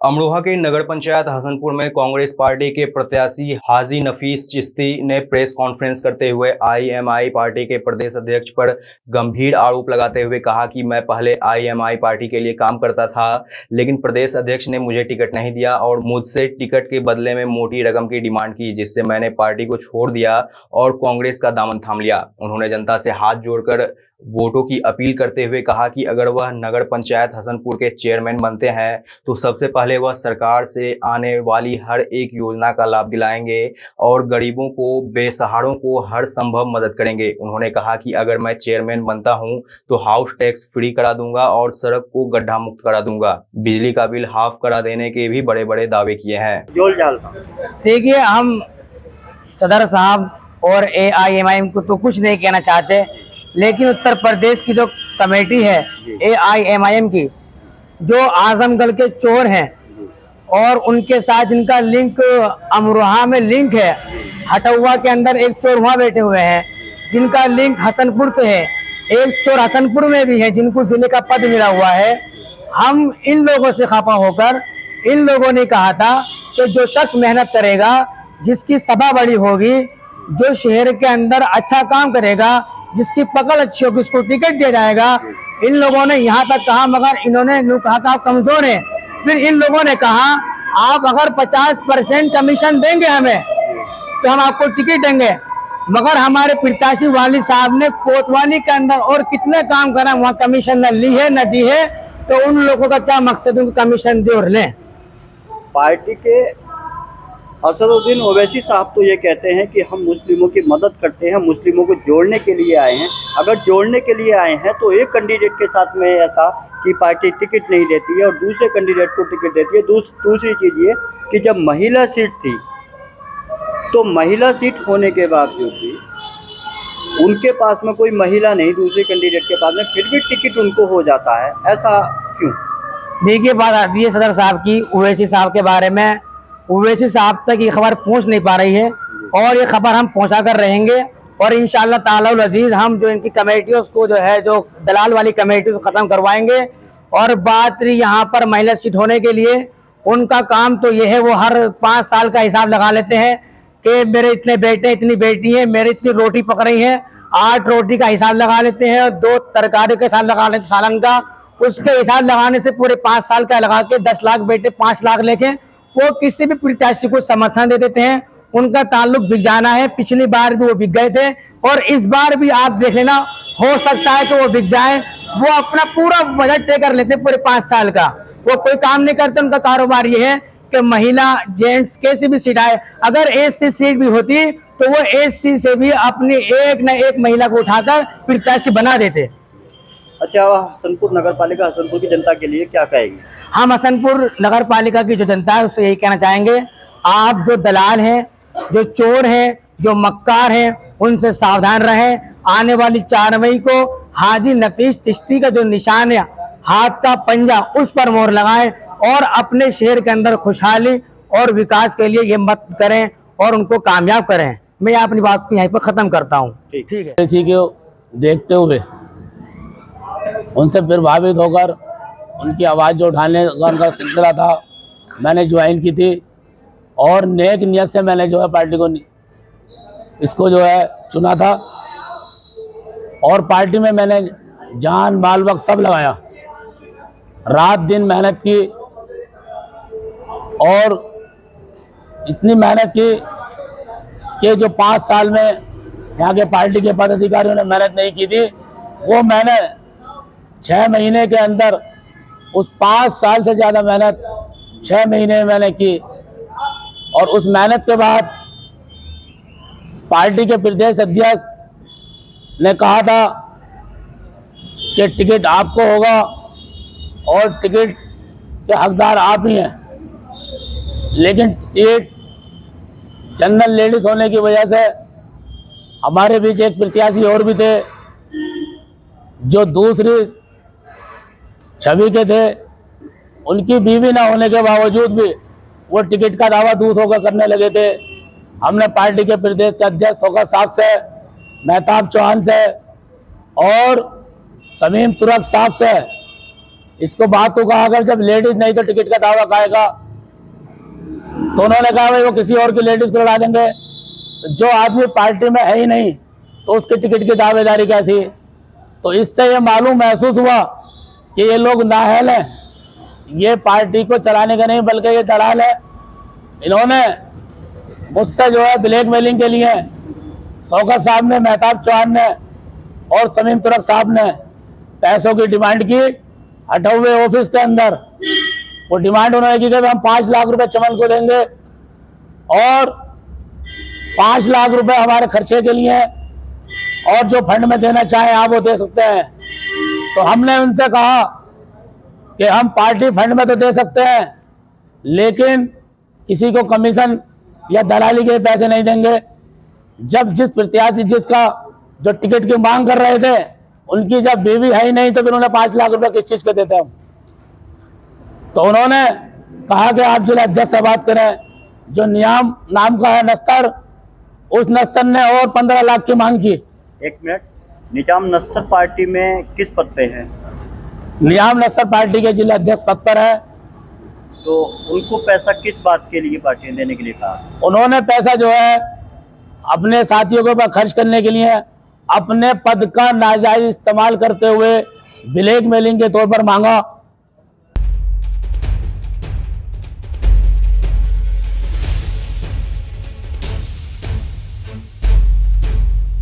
अमरोहा के नगर पंचायत हसनपुर में कांग्रेस पार्टी के प्रत्याशी हाजी नफीस चिश्ती ने प्रेस कॉन्फ्रेंस करते हुए आईएमआई पार्टी के प्रदेश अध्यक्ष पर गंभीर आरोप लगाते हुए कहा कि मैं पहले आईएमआई पार्टी के लिए काम करता था, लेकिन प्रदेश अध्यक्ष ने मुझे टिकट नहीं दिया और मुझसे टिकट के बदले में मोटी रकम की डिमांड की, जिससे मैंने पार्टी को छोड़ दिया और कांग्रेस का दामन थाम लिया। उन्होंने जनता से हाथ जोड़कर वोटों की अपील करते हुए कहा कि अगर वह नगर पंचायत हसनपुर के चेयरमैन बनते हैं तो सबसे पहले वह सरकार से आने वाली हर एक योजना का लाभ दिलाएंगे और गरीबों को, बेसहारों को हर संभव मदद करेंगे। उन्होंने कहा कि अगर मैं चेयरमैन बनता हूं तो हाउस टैक्स फ्री करा दूंगा और सड़क को गड्ढा मुक्त करा दूंगा, बिजली का बिल हाफ करा देने के भी बड़े बड़े दावे किए हैं। देखिए, हम सदर साहब और AIMIM को तो कुछ नहीं कहना चाहते, लेकिन उत्तर प्रदेश की जो कमेटी है AIMIM की, जो आजमगढ़ के चोर हैं और उनके साथ जिनका लिंक अमरोहा में लिंक है, हटौआ के अंदर एक चोर वहाँ बैठे हुए हैं जिनका लिंक हसनपुर से है, एक चोर हसनपुर में भी है जिनको जिले का पद मिला हुआ है। हम इन लोगों से खफा होकर, इन लोगों ने कहा था कि जो शख्स मेहनत करेगा, जिसकी सभा बड़ी होगी, जो शहर के अंदर अच्छा काम करेगा, जिसकी पकड़ अच्छी होगी, उसको टिकट दिया जाएगा। इन लोगों ने यहाँ तक कहा, मगर इन्होंने कहा कि आप कमजोर हैं। फिर इन लोगों ने कहा आप अगर 50% कमीशन देंगे हमें तो हम आपको टिकट देंगे, मगर हमारे प्रत्याशी वाली साहब ने कोतवाली के अंदर और कितने काम करा, वहाँ कमीशन न ली है न दी है, तो उन लोगों का क्या मकसद, उनको कमीशन दे और लें। पार्टी के असदुद्दीन ओवैसी साहब तो ये कहते हैं कि हम मुस्लिमों की मदद करते हैं, मुस्लिमों को जोड़ने के लिए आए हैं। अगर जोड़ने के लिए आए हैं तो एक कैंडिडेट के साथ में ऐसा कि पार्टी टिकट नहीं देती है और दूसरे कैंडिडेट को टिकट देती है। दूसरी चीज़ ये कि जब महिला सीट थी तो महिला सीट होने के बावजूद भी उनके पास में कोई महिला नहीं, दूसरे कैंडिडेट के पास में, फिर भी टिकट उनको हो जाता है, ऐसा क्यों? देखिए, बात आती है सदर साहब की ओवैसी साहब के बारे में। ओवैसी साहब तक ये खबर पहुंच नहीं पा रही है और ये खबर हम पहुंचा कर रहेंगे और इंशाअल्लाह ताला अजीज हम जो इनकी कमेटी है उसको जो है, जो दलाल वाली कमेटी उसको ख़त्म करवाएंगे। और बात रही यहाँ पर महिला सीट होने के लिए, उनका काम तो ये है, वो हर 5 साल का हिसाब लगा लेते हैं कि मेरे इतने बेटे, इतनी बेटी हैं, मेरे इतनी रोटी पक रही है, 8 रोटी का हिसाब लगा लेते हैं, 2 तरकारी का हिसाब लगा लेते हैं सालन का। उसके हिसाब लगाने से पूरे 5 साल का लगा के 10 लाख बेटे 5 लाख लेके वो किसी भी प्रत्याशी को समर्थन दे देते हैं। उनका ताल्लुक बिक जाना है, पिछली बार भी वो बिक गए थे और इस बार भी आप देख लेना, हो सकता है कि वो बिक जाए। वो अपना पूरा बजट तय कर लेते हैं पूरे 5 साल का, वो कोई काम नहीं करते। उनका कारोबार ये है कि महिला, जेंट्स कैसी भी सीट आए, अगर SC सीट भी होती तो वो SC से भी अपनी एक न एक महिला को उठाकर प्रत्याशी बना देते। अच्छा, हसनपुर नगर पालिका हसनपुर की जनता के लिए क्या कहेगी? हम हसनपुर नगर पालिका की जो जनता है उससे यही कहना चाहेंगे, आप जो दलाल हैं, जो चोर हैं, जो मक्कार हैं, उनसे सावधान रहें। आने वाली 4 मई को हाजी नफीस चिश्ती का जो निशान है, हाथ का पंजा, उस पर मोहर लगाएं और अपने शहर के अंदर खुशहाली और विकास के लिए ये मत करें और उनको कामयाब करें। मैं अपनी बात को यहीं पर ख़त्म करता हूँ। ठीक है। इसी को देखते हुए, उनसे प्रभावित होकर, उनकी आवाज़ जो उठाने का उनका सिलसिला था, मैंने ज्वाइन की थी और नेक नियत से मैंने जो है पार्टी को, इसको जो है चुना था और पार्टी में मैंने जान, माल, वक्त सब लगाया, रात दिन मेहनत की और इतनी मेहनत की कि जो 5 साल में यहाँ के पार्टी के पदाधिकारियों ने मेहनत नहीं की थी, वो मैंने 6 महीने के अंदर, उस 5 साल से ज़्यादा मेहनत 6 महीने में मैंने की। और उस मेहनत के बाद पार्टी के प्रदेश अध्यक्ष ने कहा था कि टिकट आपको होगा और टिकट के हकदार आप ही हैं, लेकिन सीट जनरल लेडीज होने की वजह से हमारे बीच एक प्रत्याशी और भी थे जो दूसरी छवि के थे। उनकी बीवी ना होने के बावजूद भी वो टिकट का दावा दूसरों का करने लगे थे। हमने पार्टी के प्रदेश के अध्यक्ष शौकत साहब से, मेहताब चौहान से और समीम तुरक साहब से इसको बात तो कहा अगर जब लेडीज नहीं तो टिकट का दावा खाएगा, तो उन्होंने कहा भाई वो किसी और की लेडीज को लड़ा देंगे। तो जो आदमी पार्टी में है ही नहीं तो उसके टिकट की दावेदारी कैसी? तो इससे ये मालूम महसूस हुआ कि ये लोग नाअहल हैं, ये पार्टी को चलाने का नहीं बल्कि ये दलाल है। इन्होंने मुझसे जो है ब्लैकमेलिंग के लिए शौकत साहब ने, मेहताब चौहान ने और समीम तुरक साहब ने पैसों की डिमांड की हटे हुए ऑफिस के अंदर। वो डिमांड उन्होंने की कि हम 5 लाख रुपए चमन को देंगे और 5 लाख रुपए हमारे खर्चे के लिए और जो फंड में देना चाहें आप वो दे सकते हैं। तो हमने उनसे कहा कि हम पार्टी फंड में तो दे सकते हैं लेकिन किसी को कमीशन या दलाली के पैसे नहीं देंगे। जब जिस प्रत्याशी जिसका जो टिकट की मांग कर रहे थे उनकी जब बीवी है ही नहीं तो फिर उन्हें 5 लाख रुपए किस चीज के देते हैं? तो उन्होंने कहा कि आप जिला अध्यक्ष से बात करें। जो नियाम नाम का है नस्तर, उस नस्तर ने और 15 लाख की मांग की। 1 मिनट, निजाम नस्तर पार्टी में किस पद पे है? नियाम नस्तर पार्टी के जिला अध्यक्ष पद पर है। तो उनको पैसा किस बात के लिए पार्टी ने देने के लिए कहा? उन्होंने पैसा जो है अपने साथियों के ऊपर खर्च करने के लिए अपने पद का नाजायज इस्तेमाल करते हुए ब्लैकमेलिंग के तौर पर मांगा।